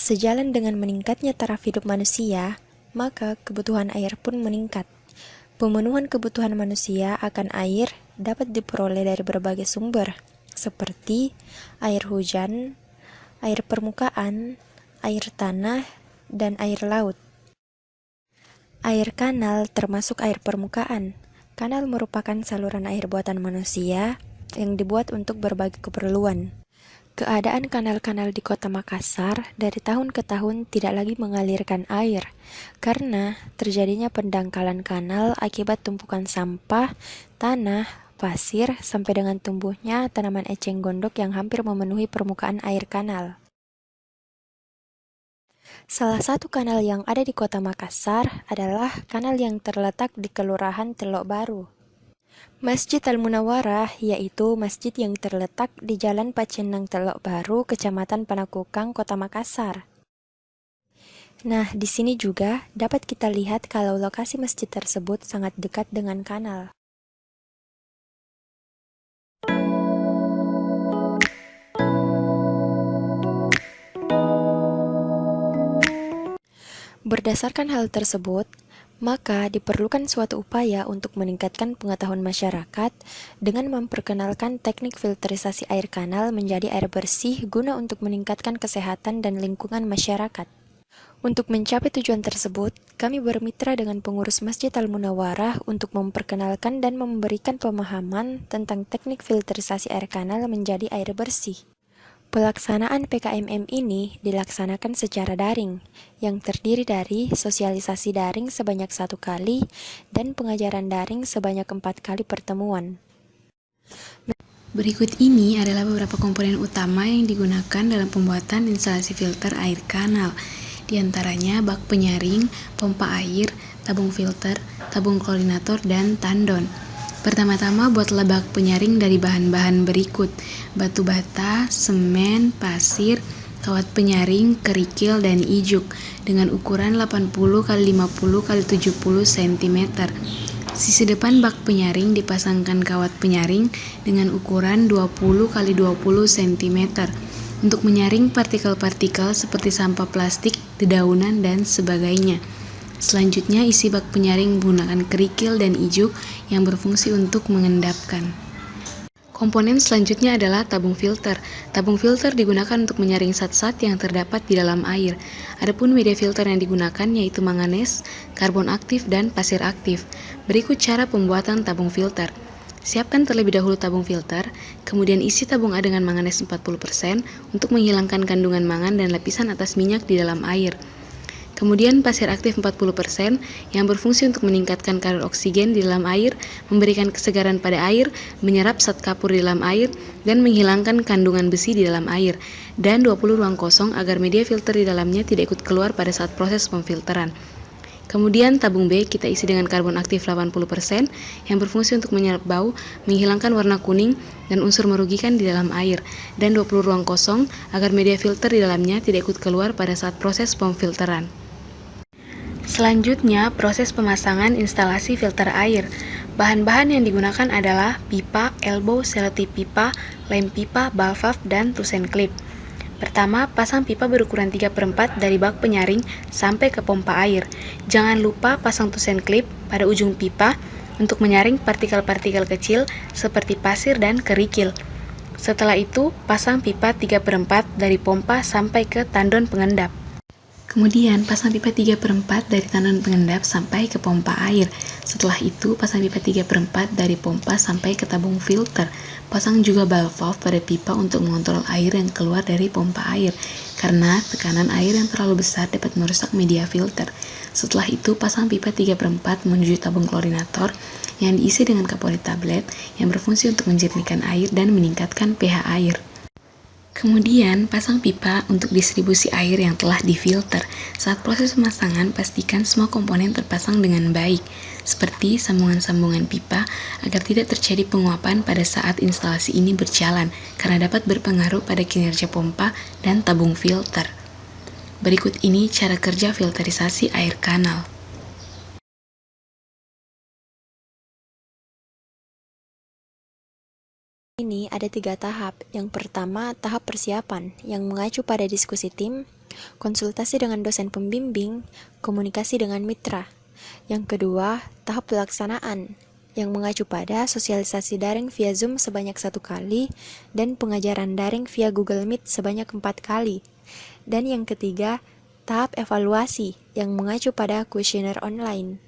Sejalan dengan meningkatnya taraf hidup manusia, maka kebutuhan air pun meningkat. Pemenuhan kebutuhan manusia akan air dapat diperoleh dari berbagai sumber, seperti air hujan, air permukaan, air tanah, dan air laut. Air kanal termasuk air permukaan. Kanal merupakan saluran air buatan manusia yang dibuat untuk berbagai keperluan. Keadaan kanal-kanal di Kota Makassar dari tahun ke tahun tidak lagi mengalirkan air karena terjadinya pendangkalan kanal akibat tumpukan sampah, tanah, pasir, sampai dengan tumbuhnya tanaman eceng gondok yang hampir memenuhi permukaan air kanal. Salah satu kanal yang ada di Kota Makassar adalah kanal yang terletak di Kelurahan Telok Baru. Masjid Al-Munawwarah yaitu masjid yang terletak di Jalan Pacenang Telok Baru, Kecamatan Panakukang, Kota Makassar. Nah, di sini juga dapat kita lihat kalau lokasi masjid tersebut sangat dekat dengan kanal. Berdasarkan hal tersebut, maka diperlukan suatu upaya untuk meningkatkan pengetahuan masyarakat dengan memperkenalkan teknik filterisasi air kanal menjadi air bersih guna untuk meningkatkan kesehatan dan lingkungan masyarakat. Untuk mencapai tujuan tersebut, kami bermitra dengan pengurus Masjid Al-Munawwarah untuk memperkenalkan dan memberikan pemahaman tentang teknik filterisasi air kanal menjadi air bersih. Pelaksanaan PKMM ini dilaksanakan secara daring, yang terdiri dari sosialisasi daring sebanyak 1 kali dan pengajaran daring sebanyak 4 kali pertemuan. Berikut ini adalah beberapa komponen utama yang digunakan dalam pembuatan instalasi filter air kanal. Di antaranya bak penyaring, pompa air, tabung filter, tabung klorinator, dan tandon. Pertama-tama buatlah bak penyaring dari bahan-bahan berikut: batu bata, semen, pasir, kawat penyaring, kerikil, dan ijuk dengan ukuran 80 x 50 x 70 cm. Sisi depan bak penyaring dipasangkan kawat penyaring dengan ukuran 20 x 20 cm untuk menyaring partikel-partikel seperti sampah plastik, dedaunan, dan sebagainya. Selanjutnya, isi bak penyaring menggunakan kerikil dan ijuk yang berfungsi untuk mengendapkan. Komponen selanjutnya adalah tabung filter. Tabung filter digunakan untuk menyaring zat-zat yang terdapat di dalam air. Adapun media filter yang digunakan yaitu manganes, karbon aktif, dan pasir aktif. Berikut cara pembuatan tabung filter. Siapkan terlebih dahulu tabung filter, kemudian isi tabung A dengan manganes 40% untuk menghilangkan kandungan mangan dan lapisan atas minyak di dalam air. Kemudian pasir aktif 40% yang berfungsi untuk meningkatkan kadar oksigen di dalam air, memberikan kesegaran pada air, menyerap zat kapur di dalam air, dan menghilangkan kandungan besi di dalam air. Dan 20 ruang kosong agar media filter di dalamnya tidak ikut keluar pada saat proses pemfilteran. Kemudian tabung B kita isi dengan karbon aktif 80% yang berfungsi untuk menyerap bau, menghilangkan warna kuning, dan unsur merugikan di dalam air. Dan 20 ruang kosong agar media filter di dalamnya tidak ikut keluar pada saat proses pemfilteran. Selanjutnya, proses pemasangan instalasi filter air. Bahan-bahan yang digunakan adalah pipa, elbow, selotip pipa, lem pipa, valve, dan tusen klip. Pertama, pasang pipa berukuran 3/4 dari bak penyaring sampai ke pompa air. Jangan lupa pasang tusen klip pada ujung pipa untuk menyaring partikel-partikel kecil seperti pasir dan kerikil. Setelah itu, pasang pipa 3/4 dari pompa sampai ke tandon pengendap. Kemudian, pasang pipa 3/4 dari tandon pengendap sampai ke pompa air. Setelah itu, pasang pipa 3/4 dari pompa sampai ke tabung filter. Pasang juga valve pada pipa untuk mengontrol air yang keluar dari pompa air, karena tekanan air yang terlalu besar dapat merusak media filter. Setelah itu, pasang pipa 3/4 menuju tabung klorinator yang diisi dengan kaporit tablet yang berfungsi untuk menjernihkan air dan meningkatkan pH air. Kemudian, pasang pipa untuk distribusi air yang telah difilter. Saat proses pemasangan, pastikan semua komponen terpasang dengan baik, seperti sambungan-sambungan pipa, agar tidak terjadi penguapan pada saat instalasi ini berjalan, karena dapat berpengaruh pada kinerja pompa dan tabung filter. Berikut ini cara kerja filterisasi air kanal. Ini ada 3 tahap. Yang pertama, tahap persiapan, yang mengacu pada diskusi tim, konsultasi dengan dosen pembimbing, komunikasi dengan mitra. Yang kedua, tahap pelaksanaan, yang mengacu pada sosialisasi daring via Zoom sebanyak 1 kali dan pengajaran daring via Google Meet sebanyak 4 kali. Dan yang ketiga, tahap evaluasi, yang mengacu pada kuesioner online.